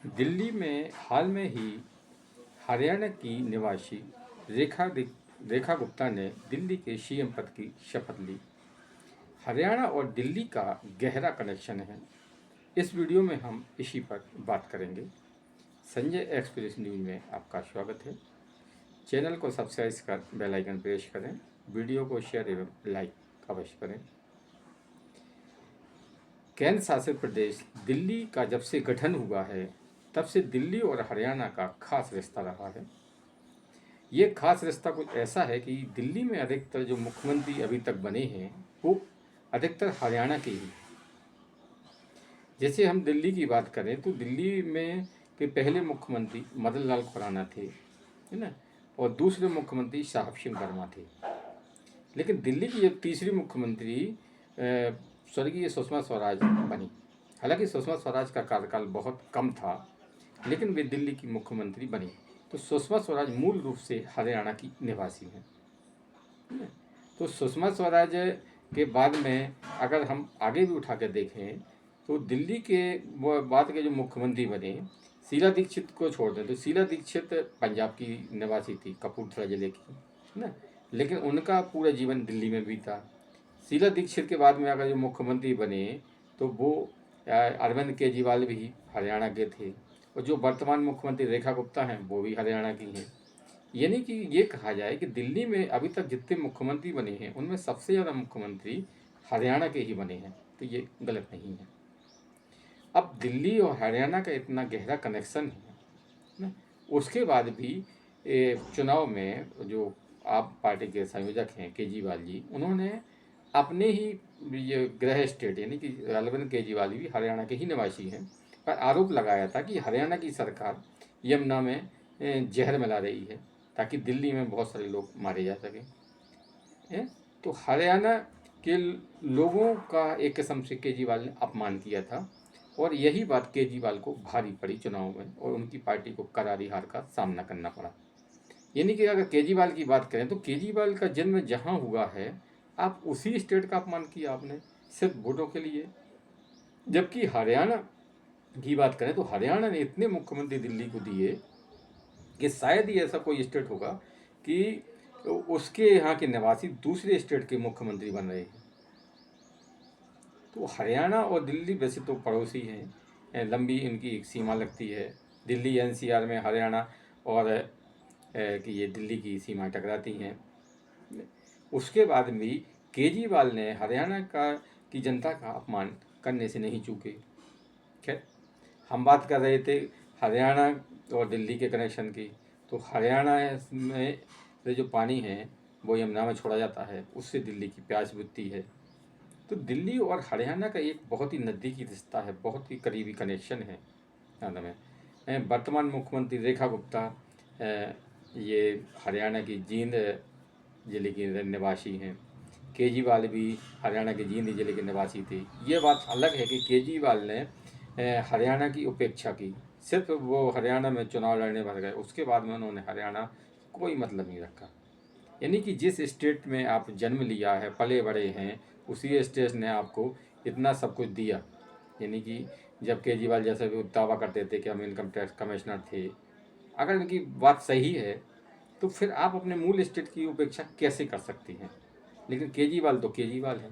दिल्ली में हाल में ही हरियाणा की निवासी रेखा गुप्ता ने दिल्ली के सीएम पद की शपथ ली। हरियाणा और दिल्ली का गहरा कनेक्शन है। इस वीडियो में हम इसी पर बात करेंगे। संजय एक्सप्रेस न्यूज में आपका स्वागत है। चैनल को सब्सक्राइब कर बेल आइकन प्रेस करें। वीडियो को शेयर एवं लाइक अवश्य करें। केंद्र शासित प्रदेश दिल्ली का जब से गठन हुआ है तब से दिल्ली और हरियाणा का खास रिश्ता रहा है। ये खास रिश्ता कुछ ऐसा है कि दिल्ली में अधिकतर जो मुख्यमंत्री अभी तक बने हैं वो अधिकतर हरियाणा के ही। जैसे हम दिल्ली की बात करें तो दिल्ली में के पहले मुख्यमंत्री मदन लाल खुराना थे, है ना, और दूसरे मुख्यमंत्री साहब सिंह वर्मा थे। लेकिन दिल्ली की जब तीसरी मुख्यमंत्री स्वर्गीय सुषमा स्वराज बनी। हालांकि सुषमा स्वराज का कार्यकाल बहुत कम था, लेकिन वे दिल्ली की मुख्यमंत्री बनी। तो सुषमा स्वराज मूल रूप से हरियाणा की निवासी हैं। तो सुषमा स्वराज के बाद में अगर हम आगे भी उठा कर देखें तो दिल्ली के बाद के जो मुख्यमंत्री बने, शीला दीक्षित को छोड़ दें तो शीला दीक्षित पंजाब की निवासी थी, कपूरथला जिले की, है ना, लेकिन उनका पूरा जीवन दिल्ली में बीता। शीला दीक्षित के बाद में अगर जो मुख्यमंत्री बने तो वो अरविंद केजरीवाल भी हरियाणा के थे, और जो वर्तमान मुख्यमंत्री रेखा गुप्ता हैं वो भी हरियाणा की हैं। यानी कि ये कहा जाए कि दिल्ली में अभी तक जितने मुख्यमंत्री बने हैं उनमें सबसे ज़्यादा मुख्यमंत्री हरियाणा के ही बने हैं। तो ये गलत नहीं है। अब दिल्ली और हरियाणा का इतना गहरा कनेक्शन है ना, उसके बाद भी चुनाव में जो आप पार्टी के संयोजक हैं केजरीवाल जी, उन्होंने अपने ही ये गृह स्टेट यानी कि अरविंद केजरीवाल भी हरियाणा के ही निवासी हैं, पर आरोप लगाया था कि हरियाणा की सरकार यमुना में जहर मिला रही है ताकि दिल्ली में बहुत सारे लोग मारे जा सकें। तो हरियाणा के लोगों का एक किस्म से केजरीवाल ने अपमान किया था, और यही बात केजरीवाल को भारी पड़ी चुनाव में, और उनकी पार्टी को करारी हार का सामना करना पड़ा। यानी कि अगर केजरीवाल की बात करें तो केजरीवाल का जन्म जहां हुआ है, आप उसी स्टेट का अपमान किया आपने सिर्फ वोटों के लिए। जबकि हरियाणा की बात करें तो हरियाणा ने इतने मुख्यमंत्री दिल्ली को दिए कि शायद ही ऐसा कोई स्टेट होगा कि उसके यहाँ के निवासी दूसरे स्टेट के मुख्यमंत्री बन रहे हैं। तो हरियाणा और दिल्ली वैसे तो पड़ोसी हैं, लंबी इनकी एक सीमा लगती है। दिल्ली एनसीआर में हरियाणा और कि ये दिल्ली की सीमा टकराती हैं। उसके बाद भी केजरीवाल ने हरियाणा का की जनता का अपमान करने से नहीं चूके। खैर, हम बात कर रहे थे हरियाणा और दिल्ली के कनेक्शन की। तो हरियाणा में से जो पानी है वो यमुना में छोड़ा जाता है, उससे दिल्ली की प्यास बुझती है। तो दिल्ली और हरियाणा का एक बहुत ही नज़दीकी रिश्ता है, बहुत ही करीबी कनेक्शन है ध्यान में। वर्तमान मुख्यमंत्री रेखा गुप्ता ये हरियाणा की जींद जिले की निवासी हैं। केजरीवाल भी हरियाणा के जींद जिले के निवासी थे। ये बात अलग है कि केजरीवाल ने हरियाणा की उपेक्षा की, सिर्फ वो हरियाणा में चुनाव लड़ने भर गए, उसके बाद में उन्होंने हरियाणा कोई मतलब नहीं रखा। यानी कि जिस स्टेट में आप जन्म लिया है, पले बड़े हैं, उसी स्टेट ने आपको इतना सब कुछ दिया। यानी कि जब केजरीवाल जैसे भी दावा करते थे कि हम इनकम टैक्स कमिश्नर थे, अगर इनकी बात सही है तो फिर आप अपने मूल स्टेट की उपेक्षा कैसे कर सकती हैं। लेकिन केजरीवाल तो केजरीवाल है।